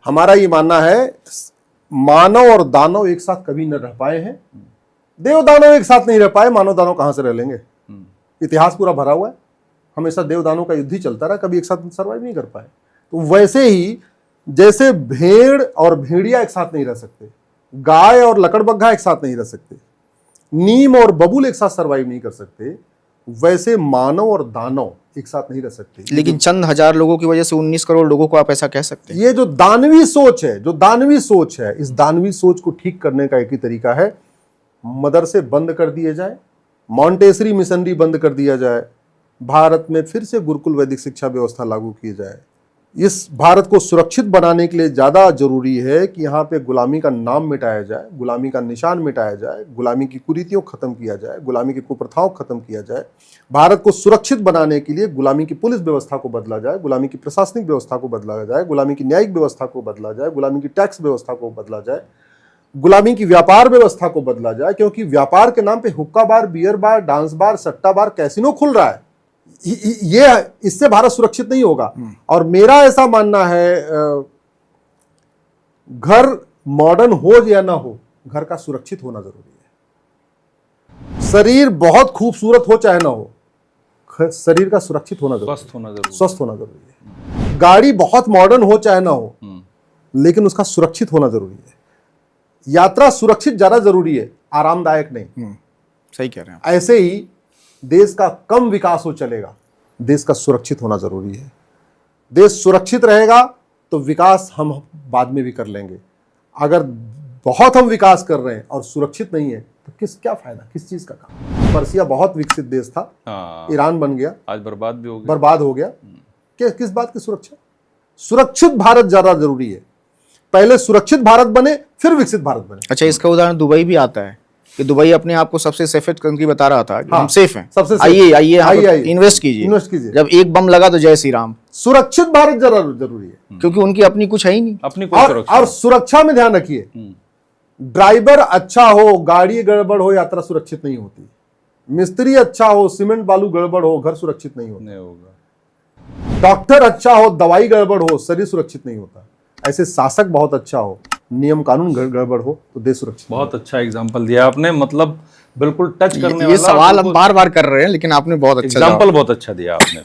हमारा ये मानना है मानव और दानव एक साथ कभी न रह पाए हैं। देव दानव एक साथ नहीं रह पाए, मानव दानव कहां से रह लेंगे? इतिहास पूरा भरा हुआ है, हमेशा देव दानव का युद्ध ही चलता रहा, कभी एक साथ सर्वाइव नहीं कर पाए। तो वैसे ही जैसे भेड़ और भेड़िया एक साथ नहीं रह सकते, गाय और लकड़बग्घा एक साथ नहीं रह सकते, नीम और बबूल एक साथ सर्वाइव नहीं कर सकते, वैसे मानव और दानव एक साथ नहीं रह सकते। लेकिन चंद हजार लोगों की वजह से 19 करोड़ लोगों को आप ऐसा कह सकते हैं। ये जो दानवी सोच है, इस दानवी सोच को ठीक करने का एक ही तरीका है, मदरसे बंद कर दिए जाए, मॉन्टेसरी मिशनरी बंद कर दिया जाए, भारत में फिर से गुरुकुल वैदिक शिक्षा व्यवस्था लागू की जाए। इस भारत को सुरक्षित बनाने के लिए ज़्यादा जरूरी है कि यहाँ पे गुलामी का नाम मिटाया जाए, गुलामी का निशान मिटाया जाए, गुलामी की कुरीतियों खत्म किया जाए, गुलामी की कुप्रथाओं खत्म किया जाए। भारत को सुरक्षित बनाने के लिए गुलामी की पुलिस व्यवस्था को बदला जाए, गुलामी की प्रशासनिक व्यवस्था को बदला जाए, गुलामी की न्यायिक व्यवस्था को बदला जाए, गुलामी की टैक्स व्यवस्था को बदला जाए, गुलामी की व्यापार व्यवस्था को बदला जाए। क्योंकि व्यापार के नाम पे हुक्का बार, बियर बार, डांस बार, सट्टा बार, कैसीनो खुल रहा है। ये इससे भारत सुरक्षित नहीं होगा। और मेरा ऐसा मानना है, घर मॉडर्न हो या ना हो, घर का सुरक्षित होना जरूरी है। शरीर बहुत खूबसूरत हो चाहे ना हो, शरीर का सुरक्षित होना जरूरी है, स्वस्थ होना जरूरी है। गाड़ी बहुत मॉडर्न हो चाहे ना हो, लेकिन उसका सुरक्षित होना जरूरी है। यात्रा सुरक्षित ज्यादा जरूरी है, आरामदायक नहीं। सही कह रहे हैं। ऐसे ही देश का कम विकास हो चलेगा, देश का सुरक्षित होना जरूरी है। देश सुरक्षित रहेगा तो विकास हम बाद में भी कर लेंगे। अगर बहुत हम विकास कर रहे हैं और सुरक्षित नहीं है तो क्या फायदा, किस चीज का काम? पर्सिया बहुत विकसित देश था, ईरान बन गया, आज बर्बाद हो गया। किस बात की सुरक्षा? सुरक्षित भारत ज्यादा जरूरी है। पहले सुरक्षित भारत बने, फिर विकसित भारत बने। अच्छा, इसका उदाहरण दुबई भी आता है कि दुबई अपने आप को सबसे सेफेस्ट कंट्री बता रहा था कि हम सेफ हैं, सबसे आइए इन्वेस्ट कीजिए। जब एक बम लगा तो जय श्री राम। सुरक्षित भारत जरूरी है, क्योंकि उनकी अपनी कुछ है ही नहीं, अपनी और सुरक्षा में ध्यान रखिए, ड्राइवर अच्छा हो, गाड़ी गड़बड़ हो, यात्रा सुरक्षित नहीं होती। मिस्त्री अच्छा हो, सीमेंट बालू गड़बड़ हो, घर सुरक्षित नहीं होगा। डॉक्टर अच्छा हो, दवाई गड़बड़ हो, शरीर सुरक्षित नहीं होता। ऐसे शासक बहुत अच्छा हो, नियम कानून गड़बड़ हो तो देश सुरक्षित। बहुत अच्छा एग्जांपल दिया आपने, मतलब बिल्कुल टच करने वाला। ये सवाल हम बार बार कर रहे हैं, लेकिन आपने बहुत अच्छा एग्जांपल बहुत अच्छा दिया आपने।